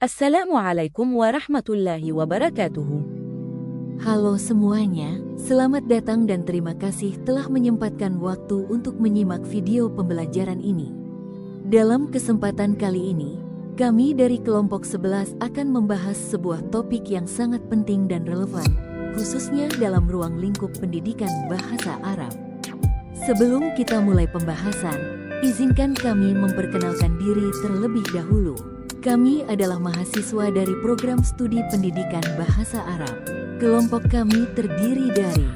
Assalamualaikum warahmatullahi wabarakatuh. Halo semuanya, selamat datang dan terima kasih telah menyempatkan waktu untuk menyimak video pembelajaran ini. Dalam kesempatan kali ini, kami dari kelompok 11 akan membahas sebuah topik yang sangat penting dan relevan, khususnya dalam ruang lingkup pendidikan bahasa Arab. Sebelum kita mulai pembahasan, izinkan kami memperkenalkan diri terlebih dahulu. Kami adalah mahasiswa dari program studi pendidikan bahasa Arab. Kelompok kami terdiri dari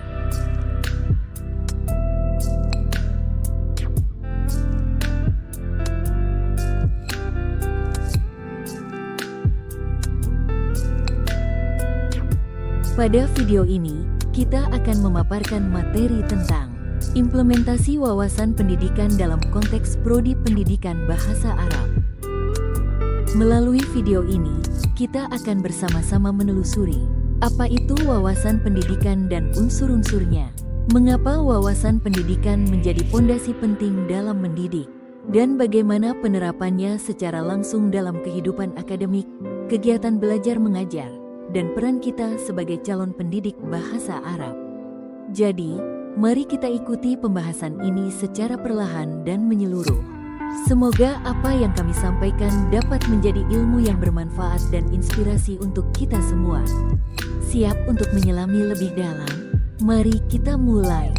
Pada video ini, kita akan memaparkan materi tentang implementasi wawasan pendidikan dalam konteks prodi pendidikan bahasa Arab. Melalui video ini, kita akan bersama-sama menelusuri apa itu wawasan pendidikan dan unsur-unsurnya, mengapa wawasan pendidikan menjadi fondasi penting dalam mendidik, dan bagaimana penerapannya secara langsung dalam kehidupan akademik, kegiatan belajar mengajar, dan peran kita sebagai calon pendidik bahasa Arab. Jadi, mari kita ikuti pembahasan ini secara perlahan dan menyeluruh. Semoga apa yang kami sampaikan dapat menjadi ilmu yang bermanfaat dan inspirasi untuk kita semua. Siap untuk menyelami lebih dalam? Mari kita mulai.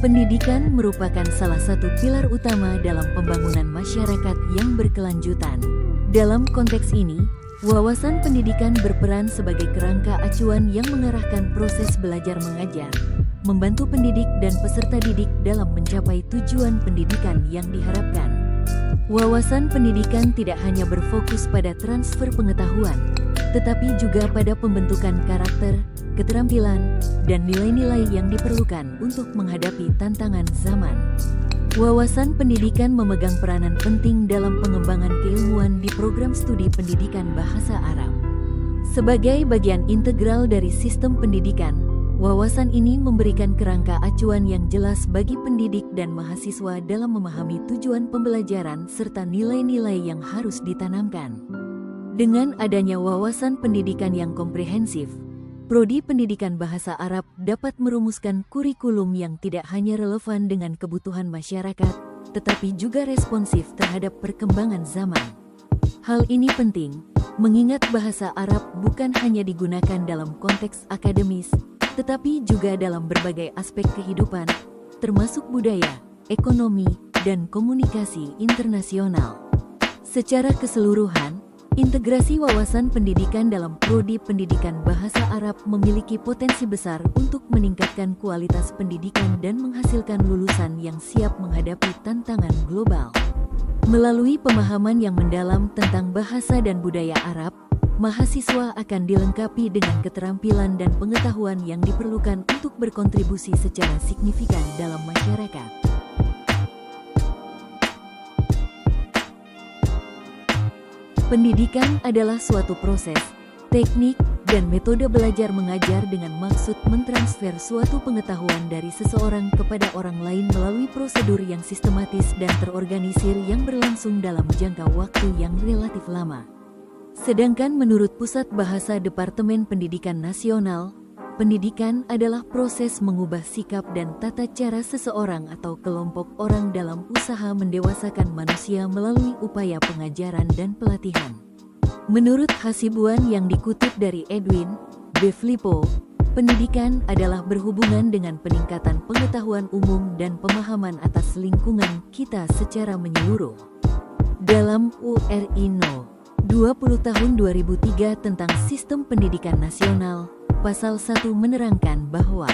Pendidikan merupakan salah satu pilar utama dalam pembangunan masyarakat yang berkelanjutan. Dalam konteks ini, wawasan pendidikan berperan sebagai kerangka acuan yang mengarahkan proses belajar mengajar, membantu pendidik dan peserta didik dalam mencapai tujuan pendidikan yang diharapkan. Wawasan pendidikan tidak hanya berfokus pada transfer pengetahuan, tetapi juga pada pembentukan karakter, keterampilan, dan nilai-nilai yang diperlukan untuk menghadapi tantangan zaman. Wawasan pendidikan memegang peranan penting dalam pengembangan keilmuan di program studi pendidikan bahasa Arab. Sebagai bagian integral dari sistem pendidikan, wawasan ini memberikan kerangka acuan yang jelas bagi pendidik dan mahasiswa dalam memahami tujuan pembelajaran serta nilai-nilai yang harus ditanamkan. Dengan adanya wawasan pendidikan yang komprehensif, Prodi Pendidikan Bahasa Arab dapat merumuskan kurikulum yang tidak hanya relevan dengan kebutuhan masyarakat, tetapi juga responsif terhadap perkembangan zaman. Hal ini penting, mengingat bahasa Arab bukan hanya digunakan dalam konteks akademis, tetapi juga dalam berbagai aspek kehidupan, termasuk budaya, ekonomi, dan komunikasi internasional. Secara keseluruhan, integrasi wawasan pendidikan dalam prodi pendidikan bahasa Arab memiliki potensi besar untuk meningkatkan kualitas pendidikan dan menghasilkan lulusan yang siap menghadapi tantangan global. Melalui pemahaman yang mendalam tentang bahasa dan budaya Arab, mahasiswa akan dilengkapi dengan keterampilan dan pengetahuan yang diperlukan untuk berkontribusi secara signifikan dalam masyarakat. Pendidikan adalah suatu proses, teknik, dan metode belajar mengajar dengan maksud mentransfer suatu pengetahuan dari seseorang kepada orang lain melalui prosedur yang sistematis dan terorganisir yang berlangsung dalam jangka waktu yang relatif lama. Sedangkan menurut Pusat Bahasa Departemen Pendidikan Nasional, pendidikan adalah proses mengubah sikap dan tata cara seseorang atau kelompok orang dalam usaha mendewasakan manusia melalui upaya pengajaran dan pelatihan. Menurut Hasibuan yang dikutip dari Edwin B. Filippo, pendidikan adalah berhubungan dengan peningkatan pengetahuan umum dan pemahaman atas lingkungan kita secara menyeluruh. Dalam URI No. 20 tahun 2003 tentang Sistem Pendidikan Nasional, Pasal 1 menerangkan bahwa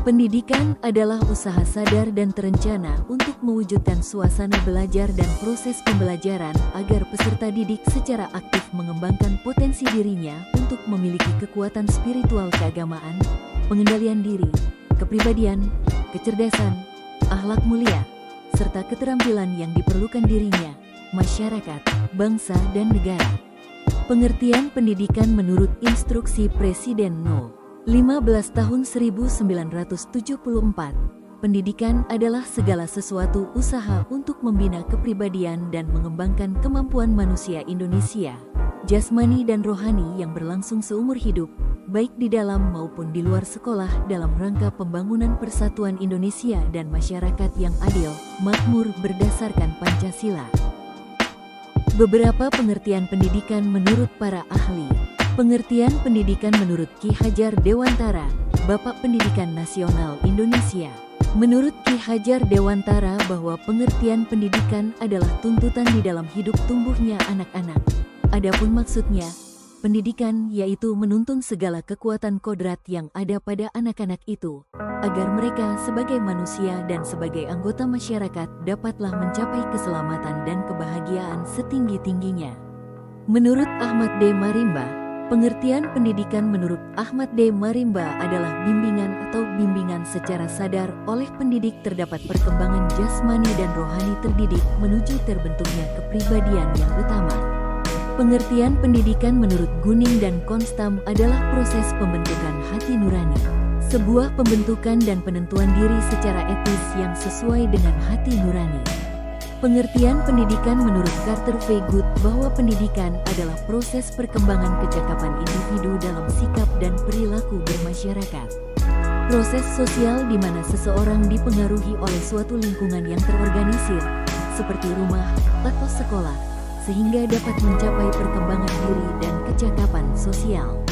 pendidikan adalah usaha sadar dan terencana untuk mewujudkan suasana belajar dan proses pembelajaran agar peserta didik secara aktif mengembangkan potensi dirinya untuk memiliki kekuatan spiritual keagamaan, pengendalian diri, kepribadian, kecerdasan, akhlak mulia, serta keterampilan yang diperlukan dirinya, masyarakat, bangsa, dan negara. Pengertian pendidikan menurut Instruksi Presiden No. 15 tahun 1974 pendidikan adalah segala sesuatu usaha untuk membina kepribadian dan mengembangkan kemampuan manusia Indonesia, jasmani dan rohani yang berlangsung seumur hidup, baik di dalam maupun di luar sekolah dalam rangka pembangunan persatuan Indonesia dan masyarakat yang adil, makmur berdasarkan Pancasila. Beberapa pengertian pendidikan menurut para ahli. Pengertian pendidikan menurut Ki Hajar Dewantara, Bapak Pendidikan Nasional Indonesia. Menurut Ki Hajar Dewantara bahwa pengertian pendidikan adalah tuntutan di dalam hidup tumbuhnya anak-anak. Adapun maksudnya, pendidikan yaitu menuntun segala kekuatan kodrat yang ada pada anak-anak itu, agar mereka sebagai manusia dan sebagai anggota masyarakat dapatlah mencapai keselamatan dan kebahagiaan setinggi-tingginya. Menurut Ahmad D. Marimba, pengertian pendidikan menurut Ahmad D. Marimba adalah bimbingan atau bimbingan secara sadar oleh pendidik terdapat perkembangan jasmani dan rohani terdidik menuju terbentuknya kepribadian yang utama. Pengertian pendidikan menurut Guning dan Konstam adalah proses pembentukan hati nurani, sebuah pembentukan dan penentuan diri secara etis yang sesuai dengan hati nurani. Pengertian pendidikan menurut Carter V. Good bahwa pendidikan adalah proses perkembangan kecakapan individu dalam sikap dan perilaku bermasyarakat. Proses sosial di mana seseorang dipengaruhi oleh suatu lingkungan yang terorganisir, seperti rumah atau sekolah, sehingga dapat mencapai perkembangan diri dan kecakapan sosial.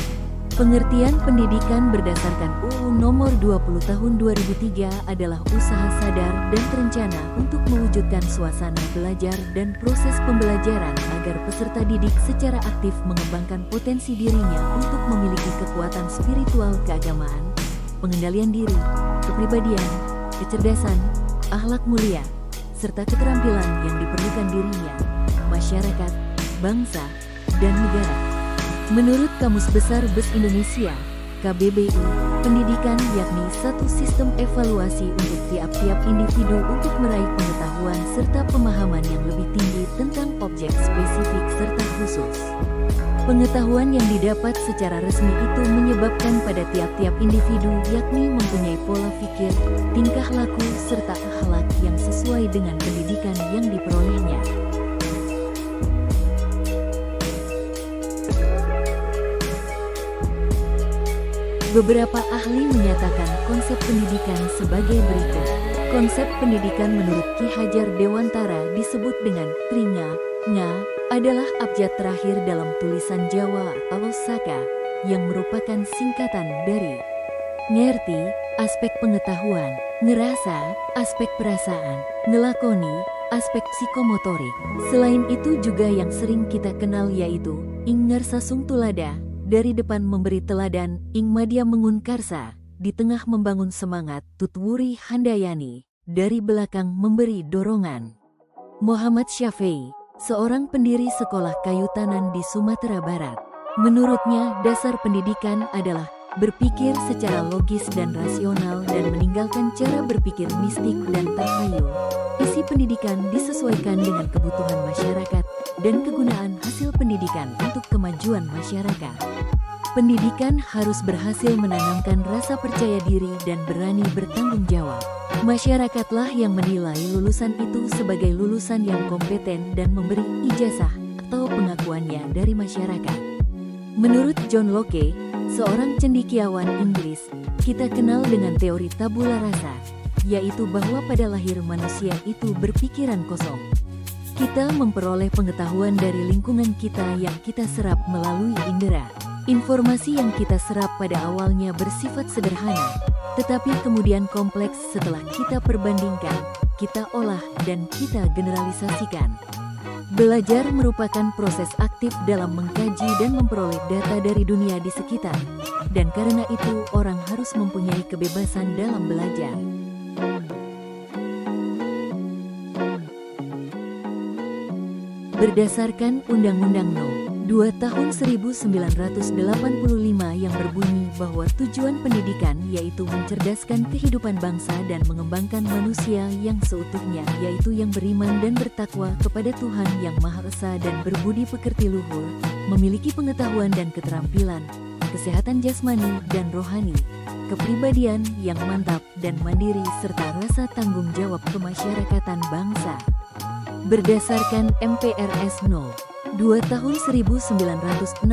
Pengertian pendidikan berdasarkan UU Nomor 20 Tahun 2003 adalah usaha sadar dan terencana untuk mewujudkan suasana belajar dan proses pembelajaran agar peserta didik secara aktif mengembangkan potensi dirinya untuk memiliki kekuatan spiritual keagamaan, pengendalian diri, kepribadian, kecerdasan, akhlak mulia, serta keterampilan yang diperlukan dirinya, masyarakat, bangsa, dan negara. Menurut Kamus Besar BES Indonesia, KBBI, pendidikan yakni satu sistem evaluasi untuk tiap-tiap individu untuk meraih pengetahuan serta pemahaman yang lebih tinggi tentang objek spesifik serta khusus. Pengetahuan yang didapat secara resmi itu menyebabkan pada tiap-tiap individu yakni mempunyai pola pikir, tingkah laku, serta akhlak yang sesuai dengan pendidikan yang diperolehnya. Beberapa ahli menyatakan konsep pendidikan sebagai berikut. Konsep pendidikan menurut Ki Hajar Dewantara disebut dengan Tringa, Nga, adalah abjad terakhir dalam tulisan Jawa atau Saka, yang merupakan singkatan dari ngerti, aspek pengetahuan, ngerasa, aspek perasaan, ngelakoni, aspek psikomotorik. Selain itu juga yang sering kita kenal yaitu ing ngarsasung tulada, dari depan memberi teladan, ing madya mengun karsa, di tengah membangun semangat, tutwuri handayani, dari belakang memberi dorongan. Muhammad Syafi'i, seorang pendiri sekolah kayu tanan di Sumatera Barat. Menurutnya, dasar pendidikan adalah berpikir secara logis dan rasional dan meninggalkan cara berpikir mistik dan takhayul. Isi pendidikan disesuaikan dengan kebutuhan masyarakat dan kegunaan hasil pendidikan untuk kemajuan masyarakat. Pendidikan harus berhasil menanamkan rasa percaya diri dan berani bertanggung jawab. Masyarakatlah yang menilai lulusan itu sebagai lulusan yang kompeten dan memberi ijazah atau pengakuannya dari masyarakat. Menurut John Locke, seorang cendekiawan Inggris, kita kenal dengan teori tabula rasa, yaitu bahwa pada lahir manusia itu berpikiran kosong. Kita memperoleh pengetahuan dari lingkungan kita yang kita serap melalui indera. Informasi yang kita serap pada awalnya bersifat sederhana, tetapi kemudian kompleks setelah kita perbandingkan, kita olah, dan kita generalisasikan. Belajar merupakan proses aktif dalam mengkaji dan memperoleh data dari dunia di sekitar, dan karena itu orang harus mempunyai kebebasan dalam belajar. Berdasarkan Undang-Undang No. 2 Tahun 1985 yang berbunyi bahwa tujuan pendidikan yaitu mencerdaskan kehidupan bangsa dan mengembangkan manusia yang seutuhnya, yaitu yang beriman dan bertakwa kepada Tuhan Yang Maha Esa dan berbudi pekerti luhur, memiliki pengetahuan dan keterampilan, kesehatan jasmani dan rohani, kepribadian yang mantap dan mandiri serta rasa tanggung jawab kemasyarakatan bangsa. Berdasarkan MPRS No. 2 tahun 1960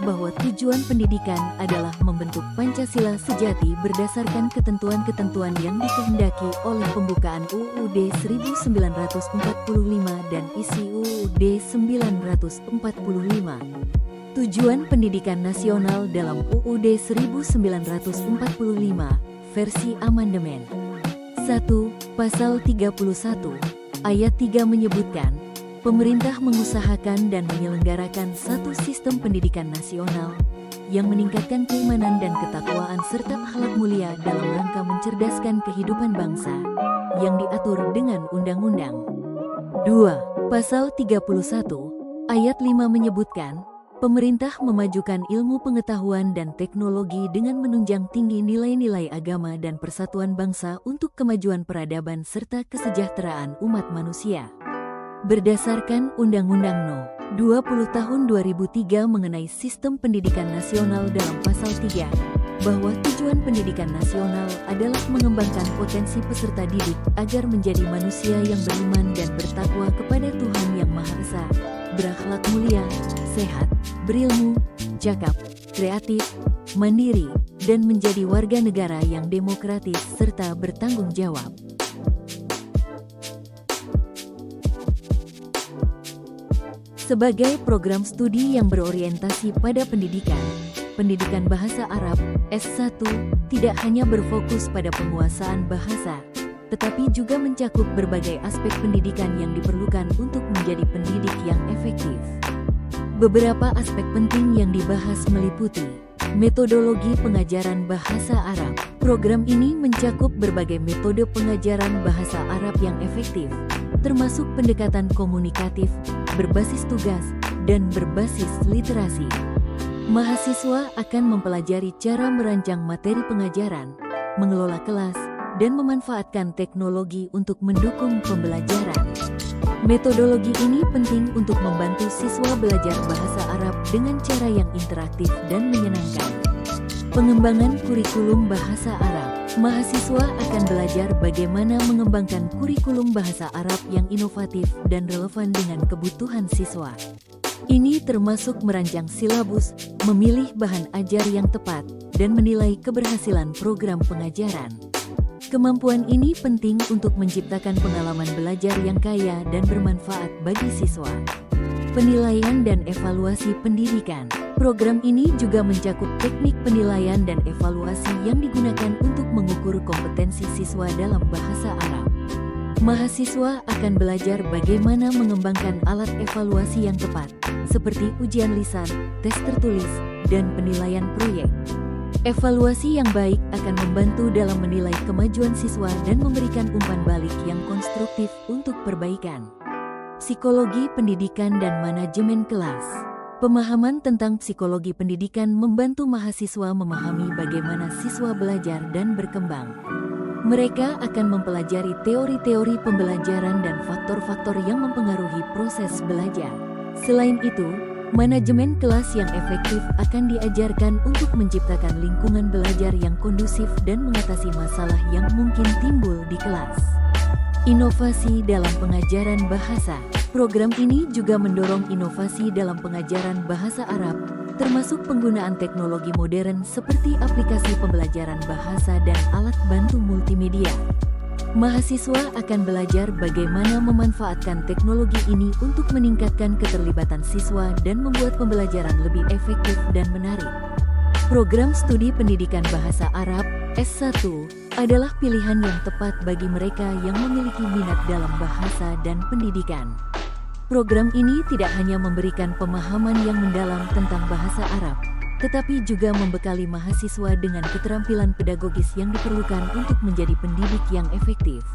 bahwa tujuan pendidikan adalah membentuk Pancasila sejati berdasarkan ketentuan-ketentuan yang dikehendaki oleh pembukaan UUD 1945 dan isi UUD 1945. Tujuan pendidikan nasional dalam UUD 1945 versi amandemen 1. Pasal 31 ayat 3 menyebutkan pemerintah mengusahakan dan menyelenggarakan satu sistem pendidikan nasional yang meningkatkan keimanan dan ketakwaan serta akhlak mulia dalam rangka mencerdaskan kehidupan bangsa yang diatur dengan undang-undang. 2. Pasal 31 ayat 5 menyebutkan pemerintah memajukan ilmu pengetahuan dan teknologi dengan menunjang tinggi nilai-nilai agama dan persatuan bangsa untuk kemajuan peradaban serta kesejahteraan umat manusia. Berdasarkan Undang-Undang No. 20 Tahun 2003 mengenai Sistem Pendidikan Nasional dalam Pasal 3, bahwa tujuan pendidikan nasional adalah mengembangkan potensi peserta didik agar menjadi manusia yang beriman dan bertakwa kepada Tuhan Yang Maha Esa, berakhlak mulia, sehat, berilmu, cakap, kreatif, mandiri, dan menjadi warga negara yang demokratis serta bertanggung jawab. Sebagai program studi yang berorientasi pada pendidikan bahasa Arab, S1 tidak hanya berfokus pada penguasaan bahasa, tetapi juga mencakup berbagai aspek pendidikan yang diperlukan untuk menjadi pendidik yang efektif. Beberapa aspek penting yang dibahas meliputi metodologi pengajaran bahasa Arab. Program ini mencakup berbagai metode pengajaran bahasa Arab yang efektif, termasuk pendekatan komunikatif, berbasis tugas, dan berbasis literasi. Mahasiswa akan mempelajari cara merancang materi pengajaran, mengelola kelas, dan memanfaatkan teknologi untuk mendukung pembelajaran. Metodologi ini penting untuk membantu siswa belajar bahasa Arab dengan cara yang interaktif dan menyenangkan. Pengembangan kurikulum bahasa Arab. Mahasiswa akan belajar bagaimana mengembangkan kurikulum bahasa Arab yang inovatif dan relevan dengan kebutuhan siswa. Ini termasuk merancang silabus, memilih bahan ajar yang tepat, dan menilai keberhasilan program pengajaran. Kemampuan ini penting untuk menciptakan pengalaman belajar yang kaya dan bermanfaat bagi siswa. Penilaian dan evaluasi pendidikan. Program ini juga mencakup teknik penilaian dan evaluasi yang digunakan untuk mengukur kompetensi siswa dalam bahasa Arab. Mahasiswa akan belajar bagaimana mengembangkan alat evaluasi yang tepat, seperti ujian lisan, tes tertulis, dan penilaian proyek. Evaluasi yang baik akan membantu dalam menilai kemajuan siswa dan memberikan umpan balik yang konstruktif untuk perbaikan. Psikologi pendidikan dan manajemen kelas. Pemahaman tentang psikologi pendidikan membantu mahasiswa memahami bagaimana siswa belajar dan berkembang. Mereka akan mempelajari teori-teori pembelajaran dan faktor-faktor yang mempengaruhi proses belajar. Selain itu, manajemen kelas yang efektif akan diajarkan untuk menciptakan lingkungan belajar yang kondusif dan mengatasi masalah yang mungkin timbul di kelas. Inovasi dalam pengajaran bahasa. Program ini juga mendorong inovasi dalam pengajaran bahasa Arab, termasuk penggunaan teknologi modern seperti aplikasi pembelajaran bahasa dan alat bantu multimedia. Mahasiswa akan belajar bagaimana memanfaatkan teknologi ini untuk meningkatkan keterlibatan siswa dan membuat pembelajaran lebih efektif dan menarik. Program studi pendidikan bahasa Arab S1 adalah pilihan yang tepat bagi mereka yang memiliki minat dalam bahasa dan pendidikan. Program ini tidak hanya memberikan pemahaman yang mendalam tentang bahasa Arab, tetapi juga membekali mahasiswa dengan keterampilan pedagogis yang diperlukan untuk menjadi pendidik yang efektif.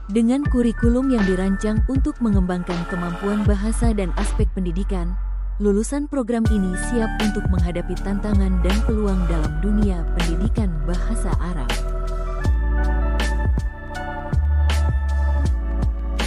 Dengan kurikulum yang dirancang untuk mengembangkan kemampuan bahasa dan aspek pendidikan, lulusan program ini siap untuk menghadapi tantangan dan peluang dalam dunia pendidikan bahasa Arab.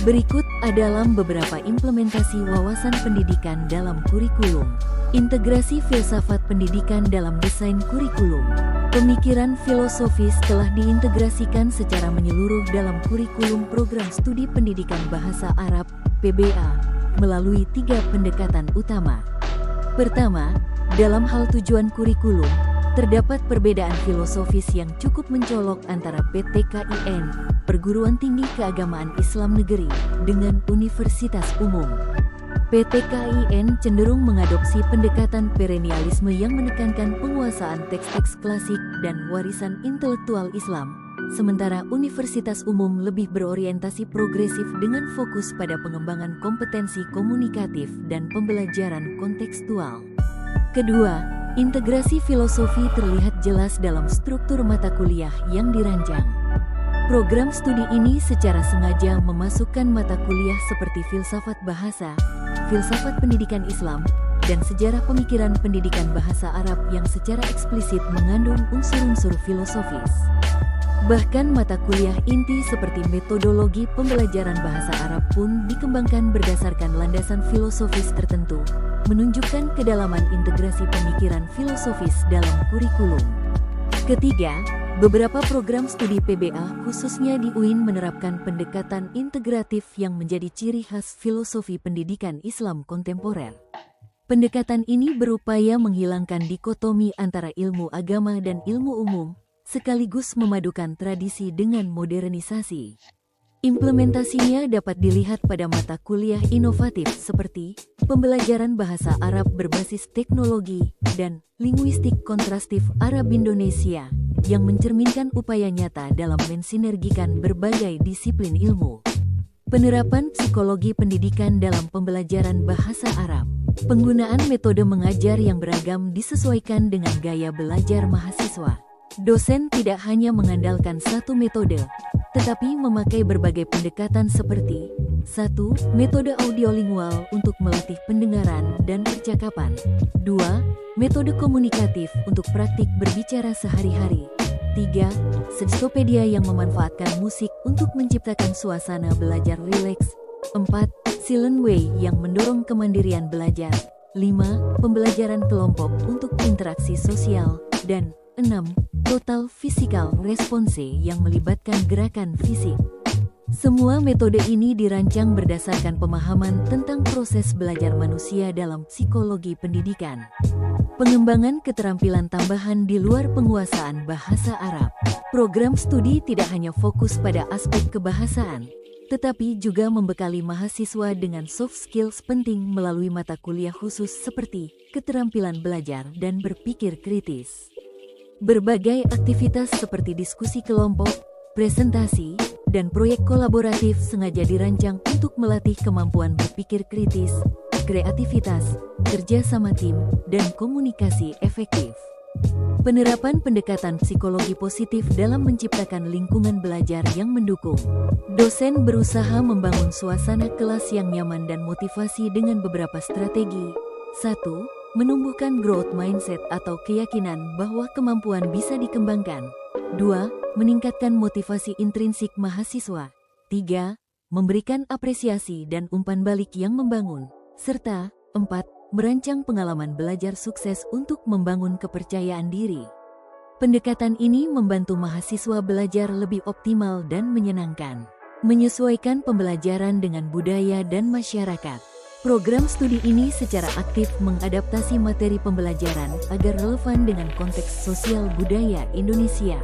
Berikut adalah beberapa implementasi wawasan pendidikan dalam kurikulum. Integrasi filsafat pendidikan dalam desain kurikulum. Pemikiran filosofis telah diintegrasikan secara menyeluruh dalam kurikulum program studi pendidikan bahasa Arab (PBA) melalui 3 pendekatan utama. Pertama, dalam hal tujuan kurikulum, terdapat perbedaan filosofis yang cukup mencolok antara PTKIN, Perguruan Tinggi Keagamaan Islam Negeri, dengan Universitas Umum. PTKIN cenderung mengadopsi pendekatan perennialisme yang menekankan penguasaan teks-teks klasik dan warisan intelektual Islam, sementara Universitas Umum lebih berorientasi progresif dengan fokus pada pengembangan kompetensi komunikatif dan pembelajaran kontekstual. Kedua, integrasi filosofi terlihat jelas dalam struktur mata kuliah yang dirancang. Program studi ini secara sengaja memasukkan mata kuliah seperti filsafat bahasa, filsafat pendidikan Islam, dan sejarah pemikiran pendidikan bahasa Arab yang secara eksplisit mengandung unsur-unsur filosofis. Bahkan mata kuliah inti seperti metodologi pembelajaran bahasa Arab pun dikembangkan berdasarkan landasan filosofis tertentu, menunjukkan kedalaman integrasi pemikiran filosofis dalam kurikulum. Ketiga, beberapa program studi PBA khususnya di UIN menerapkan pendekatan integratif yang menjadi ciri khas filosofi pendidikan Islam kontemporer. Pendekatan ini berupaya menghilangkan dikotomi antara ilmu agama dan ilmu umum, sekaligus memadukan tradisi dengan modernisasi. Implementasinya dapat dilihat pada mata kuliah inovatif seperti pembelajaran bahasa Arab berbasis teknologi dan linguistik kontrastif Arab Indonesia, yang mencerminkan upaya nyata dalam mensinergikan berbagai disiplin ilmu. Penerapan psikologi pendidikan dalam pembelajaran bahasa Arab. Penggunaan metode mengajar yang beragam disesuaikan dengan gaya belajar mahasiswa. Dosen tidak hanya mengandalkan satu metode, tetapi memakai berbagai pendekatan seperti 1. Metode audiolingual untuk melatih pendengaran dan percakapan. 2. Metode komunikatif untuk praktik berbicara sehari-hari. 3. Sekstopedia yang memanfaatkan musik untuk menciptakan suasana belajar rileks. 4. Silent Way yang mendorong kemandirian belajar. 5. Pembelajaran kelompok untuk interaksi sosial. Dan 6. Total Physical Response yang melibatkan gerakan fisik. Semua metode ini dirancang berdasarkan pemahaman tentang proses belajar manusia dalam psikologi pendidikan. Pengembangan keterampilan tambahan di luar penguasaan bahasa Arab. Program studi tidak hanya fokus pada aspek kebahasaan, tetapi juga membekali mahasiswa dengan soft skills penting melalui mata kuliah khusus seperti keterampilan belajar dan berpikir kritis. Berbagai aktivitas seperti diskusi kelompok, presentasi, dan proyek kolaboratif sengaja dirancang untuk melatih kemampuan berpikir kritis, kreativitas, kerja sama tim, dan komunikasi efektif. Penerapan pendekatan psikologi positif dalam menciptakan lingkungan belajar yang mendukung. Dosen berusaha membangun suasana kelas yang nyaman dan motivasi dengan beberapa strategi. 1. Menumbuhkan growth mindset atau keyakinan bahwa kemampuan bisa dikembangkan. 2. Meningkatkan motivasi intrinsik mahasiswa. 3. Memberikan apresiasi dan umpan balik yang membangun. Serta 4. Merancang pengalaman belajar sukses untuk membangun kepercayaan diri. Pendekatan ini membantu mahasiswa belajar lebih optimal dan menyenangkan. Menyesuaikan pembelajaran dengan budaya dan masyarakat. Program studi ini secara aktif mengadaptasi materi pembelajaran agar relevan dengan konteks sosial budaya Indonesia.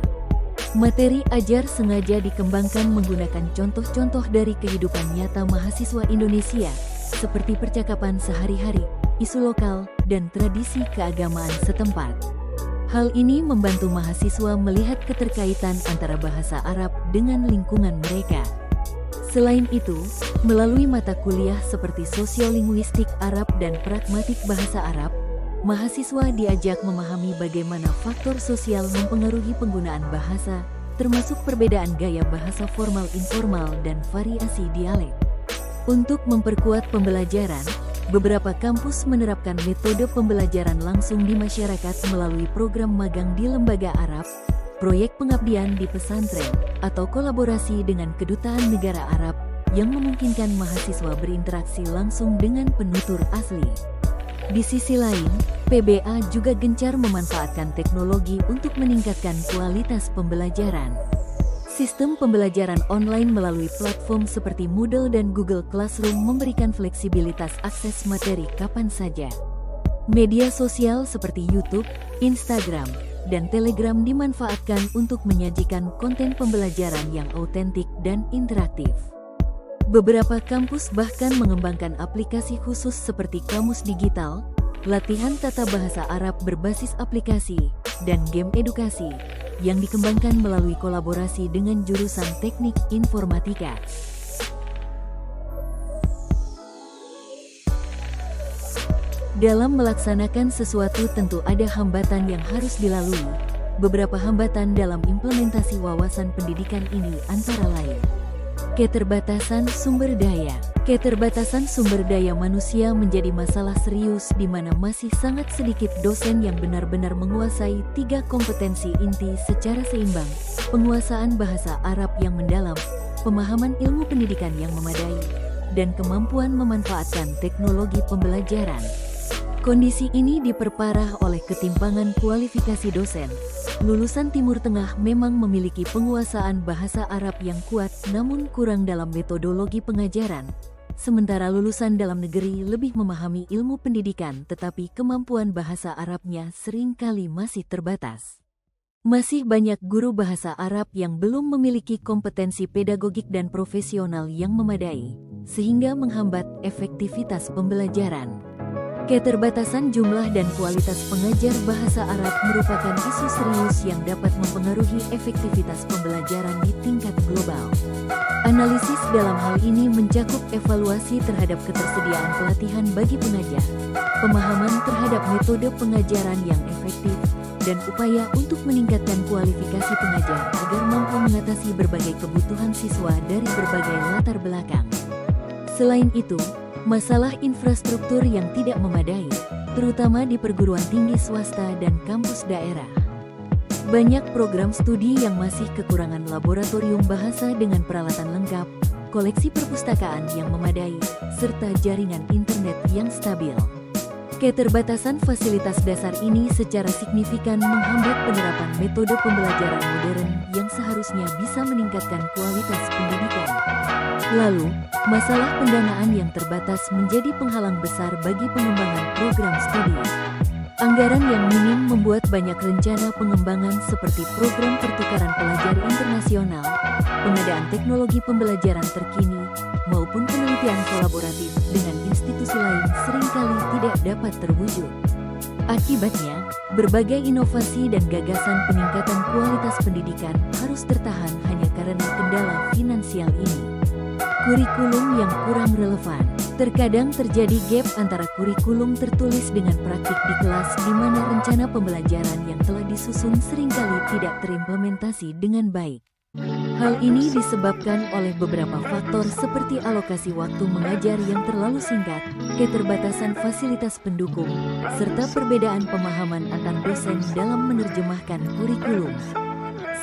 Materi ajar sengaja dikembangkan menggunakan contoh-contoh dari kehidupan nyata mahasiswa Indonesia, seperti percakapan sehari-hari, isu lokal, dan tradisi keagamaan setempat. Hal ini membantu mahasiswa melihat keterkaitan antara bahasa Arab dengan lingkungan mereka. Selain itu, melalui mata kuliah seperti sosiolinguistik Arab dan pragmatik bahasa Arab, mahasiswa diajak memahami bagaimana faktor sosial mempengaruhi penggunaan bahasa, termasuk perbedaan gaya bahasa formal-informal dan variasi dialek. Untuk memperkuat pembelajaran, beberapa kampus menerapkan metode pembelajaran langsung di masyarakat melalui program magang di lembaga Arab, proyek pengabdian di pesantren, atau kolaborasi dengan kedutaan negara Arab yang memungkinkan mahasiswa berinteraksi langsung dengan penutur asli. Di sisi lain, PBA juga gencar memanfaatkan teknologi untuk meningkatkan kualitas pembelajaran. Sistem pembelajaran online melalui platform seperti Moodle dan Google Classroom memberikan fleksibilitas akses materi kapan saja. Media sosial seperti YouTube, Instagram, dan Telegram dimanfaatkan untuk menyajikan konten pembelajaran yang autentik dan interaktif. Beberapa kampus bahkan mengembangkan aplikasi khusus seperti kamus digital, latihan tata bahasa Arab berbasis aplikasi, dan game edukasi, yang dikembangkan melalui kolaborasi dengan jurusan teknik informatika. Dalam melaksanakan sesuatu tentu ada hambatan yang harus dilalui. Beberapa hambatan dalam implementasi wawasan pendidikan ini antara lain: keterbatasan sumber daya. Keterbatasan sumber daya manusia menjadi masalah serius di mana masih sangat sedikit dosen yang benar-benar menguasai 3 kompetensi inti secara seimbang: penguasaan bahasa Arab yang mendalam, pemahaman ilmu pendidikan yang memadai, dan kemampuan memanfaatkan teknologi pembelajaran. Kondisi ini diperparah oleh ketimpangan kualifikasi dosen. Lulusan Timur Tengah memang memiliki penguasaan bahasa Arab yang kuat namun kurang dalam metodologi pengajaran. Sementara lulusan dalam negeri lebih memahami ilmu pendidikan tetapi kemampuan bahasa Arabnya seringkali masih terbatas. Masih banyak guru bahasa Arab yang belum memiliki kompetensi pedagogik dan profesional yang memadai, sehingga menghambat efektivitas pembelajaran. Keterbatasan jumlah dan kualitas pengajar bahasa Arab merupakan isu serius yang dapat mempengaruhi efektivitas pembelajaran di tingkat global. Analisis dalam hal ini mencakup evaluasi terhadap ketersediaan pelatihan bagi pengajar, pemahaman terhadap metode pengajaran yang efektif, dan upaya untuk meningkatkan kualifikasi pengajar agar mampu mengatasi berbagai kebutuhan siswa dari berbagai latar belakang. Selain itu, masalah infrastruktur yang tidak memadai, terutama di perguruan tinggi swasta dan kampus daerah. Banyak program studi yang masih kekurangan laboratorium bahasa dengan peralatan lengkap, koleksi perpustakaan yang memadai, serta jaringan internet yang stabil. Keterbatasan fasilitas dasar ini secara signifikan menghambat penerapan metode pembelajaran modern yang seharusnya bisa meningkatkan kualitas pendidikan. Lalu, masalah pendanaan yang terbatas menjadi penghalang besar bagi pengembangan program studi. Anggaran yang minim membuat banyak rencana pengembangan seperti program pertukaran pelajar internasional, pengadaan teknologi pembelajaran terkini, maupun penelitian kolaboratif dengan institusi lain seringkali tidak dapat terwujud. Akibatnya, berbagai inovasi dan gagasan peningkatan kualitas pendidikan harus tertahan hanya karena kendala finansial ini. Kurikulum yang kurang relevan. Terkadang terjadi gap antara kurikulum tertulis dengan praktik di kelas di mana rencana pembelajaran yang telah disusun seringkali tidak terimplementasi dengan baik. Hal ini disebabkan oleh beberapa faktor seperti alokasi waktu mengajar yang terlalu singkat, keterbatasan fasilitas pendukung, serta perbedaan pemahaman antar dosen dalam menerjemahkan kurikulum.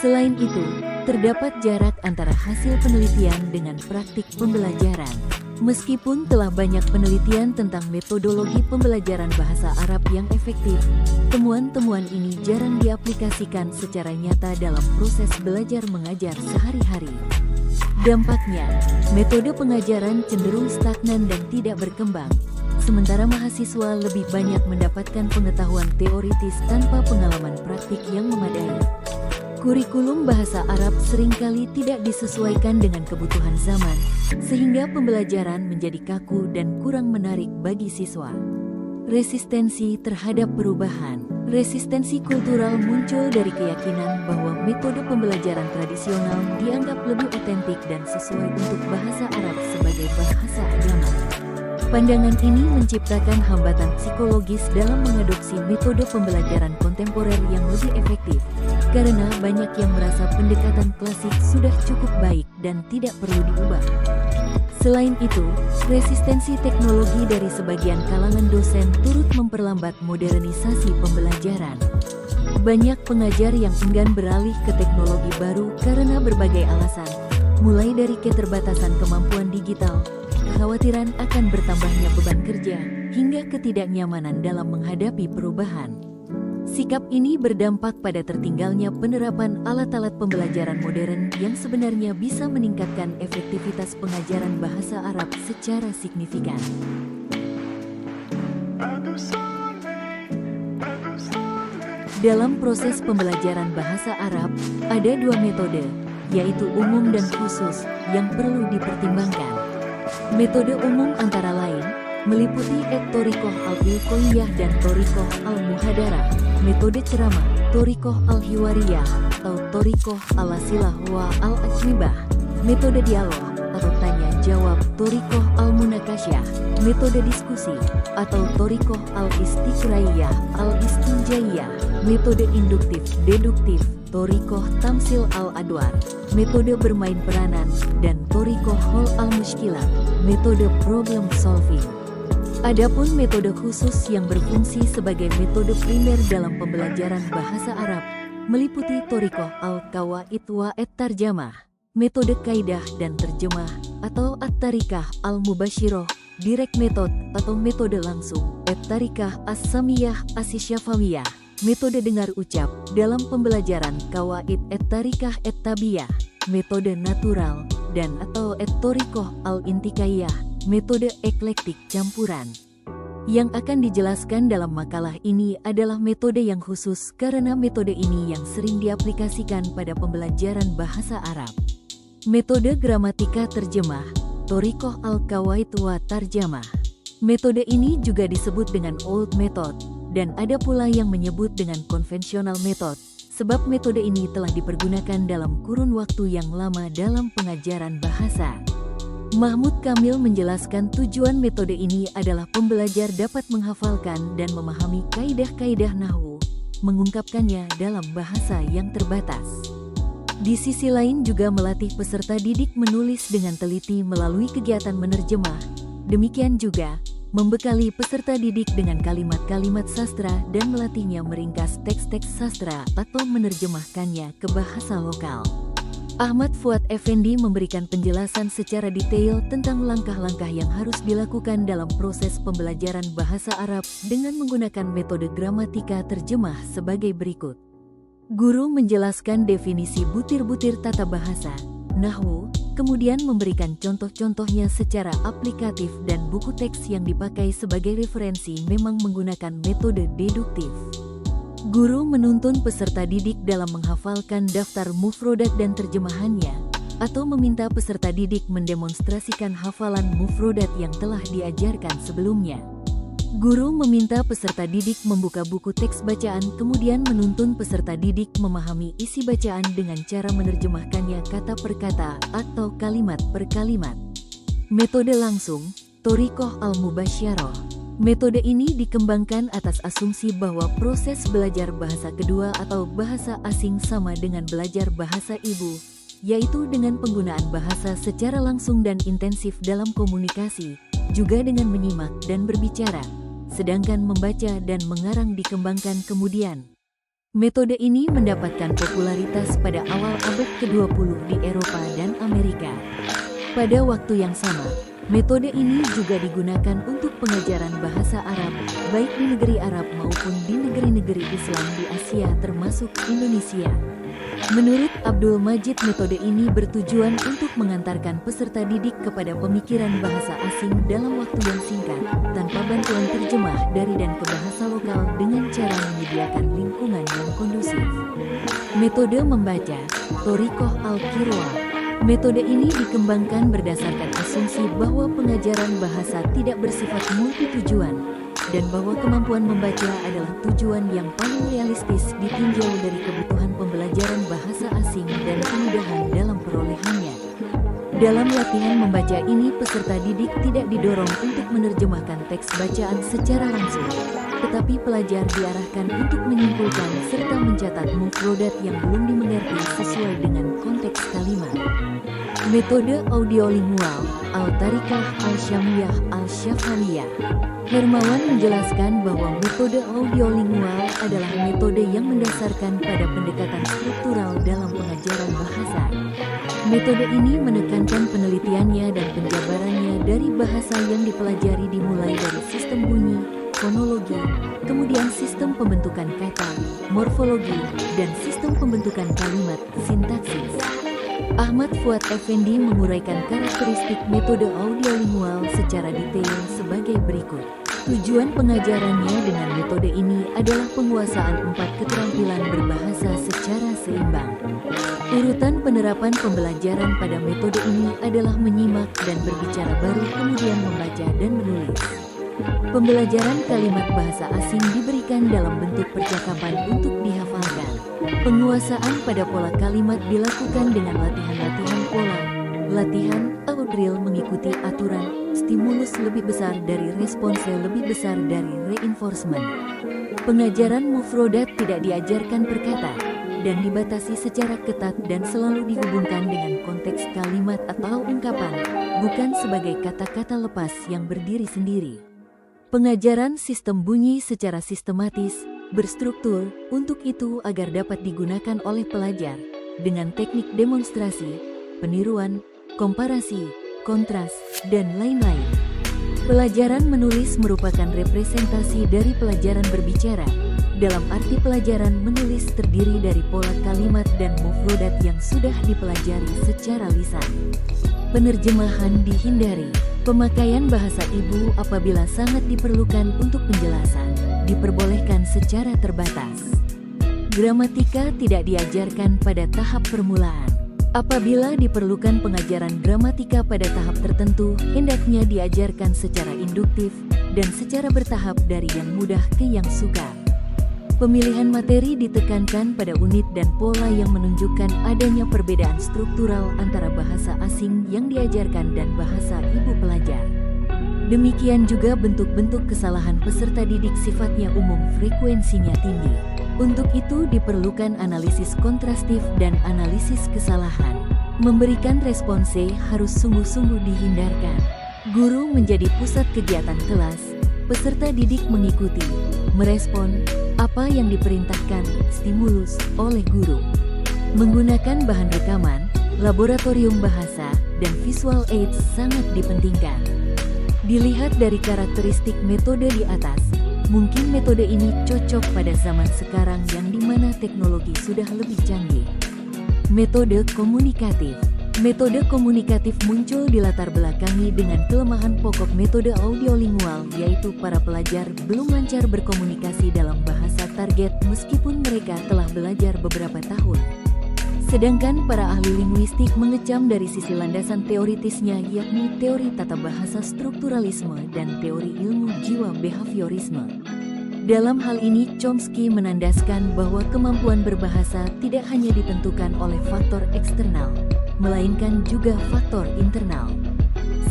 Selain itu, terdapat jarak antara hasil penelitian dengan praktik pembelajaran. Meskipun telah banyak penelitian tentang metodologi pembelajaran bahasa Arab yang efektif, temuan-temuan ini jarang diaplikasikan secara nyata dalam proses belajar mengajar sehari-hari. Dampaknya, metode pengajaran cenderung stagnan dan tidak berkembang, sementara mahasiswa lebih banyak mendapatkan pengetahuan teoritis tanpa pengalaman praktik yang memadai. Kurikulum bahasa Arab seringkali tidak disesuaikan dengan kebutuhan zaman, sehingga pembelajaran menjadi kaku dan kurang menarik bagi siswa. Resistensi terhadap perubahan. Resistensi kultural muncul dari keyakinan bahwa metode pembelajaran tradisional dianggap lebih otentik dan sesuai untuk bahasa Arab sebagai bahasa agama. Pandangan ini menciptakan hambatan psikologis dalam mengadopsi metode pembelajaran kontemporer yang lebih efektif, karena banyak yang merasa pendekatan klasik sudah cukup baik dan tidak perlu diubah. Selain itu, resistensi teknologi dari sebagian kalangan dosen turut memperlambat modernisasi pembelajaran. Banyak pengajar yang enggan beralih ke teknologi baru karena berbagai alasan, mulai dari keterbatasan kemampuan digital, kekhawatiran akan bertambahnya beban kerja, hingga ketidaknyamanan dalam menghadapi perubahan. Sikap ini berdampak pada tertinggalnya penerapan alat-alat pembelajaran modern yang sebenarnya bisa meningkatkan efektivitas pengajaran bahasa Arab secara signifikan. Dalam proses pembelajaran bahasa Arab, ada dua metode, yaitu umum dan khusus, yang perlu dipertimbangkan. Metode umum antara lain, meliputi Thoriqoh al-Ilkoiyah dan Thoriqoh al-Muhadarah, metode ceramah, Thoriqoh al-Hiwariyah atau Thoriqoh al-Asilah wa al-Ajwibah, metode dialog atau tanya-jawab, Thoriqoh al-Munakasyah, metode diskusi atau Thoriqoh al-Istiqraiyah, al-Istinjaiyah, metode induktif-deduktif, Thoriqoh Tamsil al-Adwar, metode bermain peranan, dan Thoriqoh Hol al-Mushkilah, metode problem solving. Adapun metode khusus yang berfungsi sebagai metode primer dalam pembelajaran bahasa Arab, meliputi Thoriqoh al-Qawaid wa at-Tarjamah, metode kaidah dan terjemah, atau at-Tarikah al-Mubashiroh, direct method atau metode langsung, at-Tarikah as-Samiyah as-Syafawiyah, metode dengar ucap dalam pembelajaran Qawaid at-Tarikah at-Tabiyah, metode natural, dan atau Thoriqoh al-Intikaiyah, metode eklektik campuran. Yang akan dijelaskan dalam makalah ini adalah metode yang khusus karena metode ini yang sering diaplikasikan pada pembelajaran bahasa Arab. Metode gramatika terjemah, Thoriqoh al-Qawaid wa Tarjamah. Metode ini juga disebut dengan old method, dan ada pula yang menyebut dengan conventional method, sebab metode ini telah dipergunakan dalam kurun waktu yang lama dalam pengajaran bahasa. Mahmud Kamil menjelaskan tujuan metode ini adalah pembelajar dapat menghafalkan dan memahami kaidah-kaidah nahwu, mengungkapkannya dalam bahasa yang terbatas. Di sisi lain juga melatih peserta didik menulis dengan teliti melalui kegiatan menerjemah. Demikian juga, membekali peserta didik dengan kalimat-kalimat sastra dan melatihnya meringkas teks-teks sastra atau menerjemahkannya ke bahasa lokal. Ahmad Fuad Effendi memberikan penjelasan secara detail tentang langkah-langkah yang harus dilakukan dalam proses pembelajaran bahasa Arab dengan menggunakan metode gramatika terjemah sebagai berikut. Guru menjelaskan definisi butir-butir tata bahasa, nahwu, kemudian memberikan contoh-contohnya secara aplikatif dan buku teks yang dipakai sebagai referensi memang menggunakan metode deduktif. Guru menuntun peserta didik dalam menghafalkan daftar mufrodat dan terjemahannya, atau meminta peserta didik mendemonstrasikan hafalan mufrodat yang telah diajarkan sebelumnya. Guru meminta peserta didik membuka buku teks bacaan kemudian menuntun peserta didik memahami isi bacaan dengan cara menerjemahkannya kata per kata atau kalimat per kalimat. Metode langsung, Thoriqoh al-Mubashiroh. Metode ini dikembangkan atas asumsi bahwa proses belajar bahasa kedua atau bahasa asing sama dengan belajar bahasa ibu, yaitu dengan penggunaan bahasa secara langsung dan intensif dalam komunikasi, juga dengan menyimak dan berbicara, sedangkan membaca dan mengarang dikembangkan kemudian. Metode ini mendapatkan popularitas pada awal abad ke-20 di Eropa dan Amerika. Pada waktu yang sama, metode ini juga digunakan untuk pengajaran bahasa Arab, baik di negeri Arab maupun di negeri-negeri Islam di Asia termasuk Indonesia. Menurut Abdul Majid, metode ini bertujuan untuk mengantarkan peserta didik kepada pemikiran bahasa asing dalam waktu yang singkat, tanpa bantuan terjemah dari dan ke bahasa lokal dengan cara menyediakan lingkungan yang kondusif. Metode membaca, Thoriqoh al-Qira'ah. Metode ini dikembangkan berdasarkan asumsi bahwa pengajaran bahasa tidak bersifat multitujuan, dan bahwa kemampuan membaca adalah tujuan yang paling realistis ditinjau dari kebutuhan pembelajaran bahasa asing dan kemudahan dalam perolehannya. Dalam latihan membaca ini, peserta didik tidak didorong untuk menerjemahkan teks bacaan secara langsung, tetapi pelajar diarahkan untuk menyimpulkan serta mencatat mufrodat yang belum dimengerti sesuai dengan konteks kalimat. Metode audiolingual, Al-Tarikah Al-Syamiyah Al-Syafawiyah. Hermawan menjelaskan bahwa metode Metode audiolingual adalah metode yang mendasarkan pada pendekatan struktural dalam pengajaran bahasa. Metode ini menekankan penelitiannya dan penjabarannya dari bahasa yang dipelajari dimulai dari sistem bunyi, fonologi, kemudian sistem pembentukan kata, morfologi, dan sistem pembentukan kalimat, sintaksis. Ahmad Fuad Effendi menguraikan karakteristik metode audiolingual secara detail sebagai berikut. Tujuan pengajarannya dengan metode ini adalah penguasaan 4 keterampilan berbahasa secara seimbang. Urutan penerapan pembelajaran pada metode ini adalah menyimak dan berbicara baru, kemudian membaca dan menulis. Pembelajaran kalimat bahasa asing diberikan dalam bentuk percakapan untuk dihafalkan. Penguasaan pada pola kalimat dilakukan dengan latihan-latihan pola. Latihan atau drill mengikuti aturan, stimulus lebih besar dari respons lebih besar dari reinforcement. Pengajaran mufrodat tidak diajarkan per kata dan dibatasi secara ketat dan selalu dihubungkan dengan konteks kalimat atau ungkapan, bukan sebagai kata-kata lepas yang berdiri sendiri. Pengajaran sistem bunyi secara sistematis, berstruktur, untuk itu agar dapat digunakan oleh pelajar dengan teknik demonstrasi, peniruan, komparasi, kontras, dan lain-lain. Pelajaran menulis merupakan representasi dari pelajaran berbicara. Dalam arti pelajaran menulis terdiri dari pola kalimat dan mufrodat yang sudah dipelajari secara lisan. Penerjemahan dihindari. Pemakaian bahasa ibu apabila sangat diperlukan untuk penjelasan, diperbolehkan secara terbatas. Gramatika tidak diajarkan pada tahap permulaan. Apabila diperlukan pengajaran gramatika pada tahap tertentu, hendaknya diajarkan secara induktif dan secara bertahap dari yang mudah ke yang sukar. Pemilihan materi ditekankan pada unit dan pola yang menunjukkan adanya perbedaan struktural antara bahasa asing yang diajarkan dan bahasa ibu pelajar. Demikian juga bentuk-bentuk kesalahan peserta didik sifatnya umum, frekuensinya tinggi. Untuk itu diperlukan analisis kontrastif dan analisis kesalahan. Memberikan respons harus sungguh-sungguh dihindarkan. Guru menjadi pusat kegiatan kelas, peserta didik mengikuti, merespon apa yang diperintahkan, stimulus, oleh guru. Menggunakan bahan rekaman, laboratorium bahasa, dan visual aids sangat dipentingkan. Dilihat dari karakteristik metode di atas, mungkin metode ini cocok pada zaman sekarang yang dimana teknologi sudah lebih canggih. Metode komunikatif. Metode komunikatif muncul di latar belakangi dengan kelemahan pokok metode audiolingual, yaitu para pelajar belum lancar berkomunikasi dalam bahasa target meskipun mereka telah belajar beberapa tahun. Sedangkan para ahli linguistik mengecam dari sisi landasan teoritisnya, yakni teori tata bahasa strukturalisme dan teori ilmu jiwa behaviorisme. Dalam hal ini, Chomsky menandaskan bahwa kemampuan berbahasa tidak hanya ditentukan oleh faktor eksternal, melainkan juga faktor internal.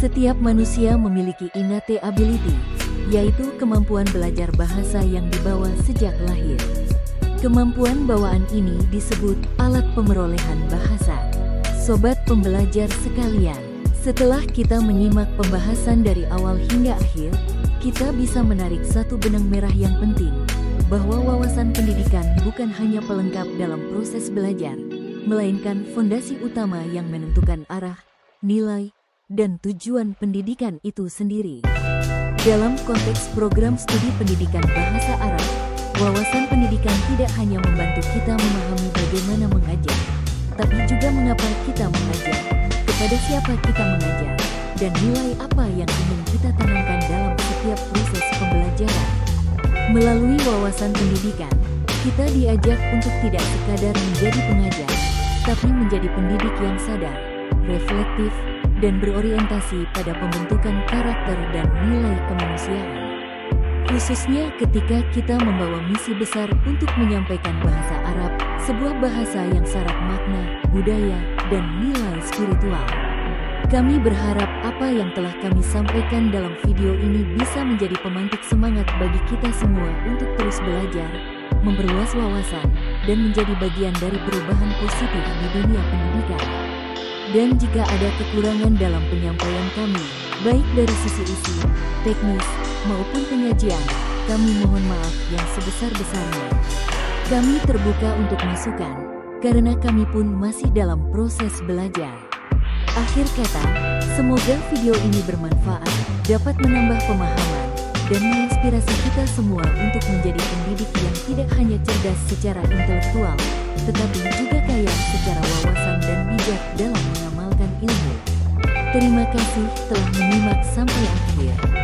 Setiap manusia memiliki innate ability, yaitu kemampuan belajar bahasa yang dibawa sejak lahir. Kemampuan bawaan ini disebut alat pemerolehan bahasa. Sobat pembelajar sekalian, setelah kita menyimak pembahasan dari awal hingga akhir, kita bisa menarik satu benang merah yang penting, bahwa wawasan pendidikan bukan hanya pelengkap dalam proses belajar, melainkan fondasi utama yang menentukan arah, nilai, dan tujuan pendidikan itu sendiri. Dalam konteks program studi pendidikan bahasa Arab, wawasan pendidikan tidak hanya membantu kita memahami bagaimana mengajar, tapi juga mengapa kita mengajar, kepada siapa kita mengajar, dan nilai apa yang ingin kita tanamkan dalam setiap proses pembelajaran. Melalui wawasan pendidikan, kita diajak untuk tidak sekadar menjadi pengajar, tapi menjadi pendidik yang sadar, reflektif, dan berorientasi pada pembentukan karakter dan nilai kemanusiaan. Khususnya ketika kita membawa misi besar untuk menyampaikan bahasa Arab, sebuah bahasa yang syarat makna, budaya, dan nilai spiritual. Kami berharap apa yang telah kami sampaikan dalam video ini bisa menjadi pemantik semangat bagi kita semua untuk terus belajar, memperluas wawasan, dan menjadi bagian dari perubahan positif di dunia pendidikan. Dan jika ada kekurangan dalam penyampaian kami, baik dari sisi isi, teknis, maupun penyajian, kami mohon maaf yang sebesar-besarnya. Kami terbuka untuk masukan, karena kami pun masih dalam proses belajar. Akhir kata, semoga video ini bermanfaat, dapat menambah pemahaman, dan menginspirasi kita semua untuk menjadi pendidik yang tidak hanya cerdas secara intelektual, tetapi juga kaya secara wawasan dan bijak dalam mengamalkan ilmu. Terima kasih telah menyimak sampai akhir.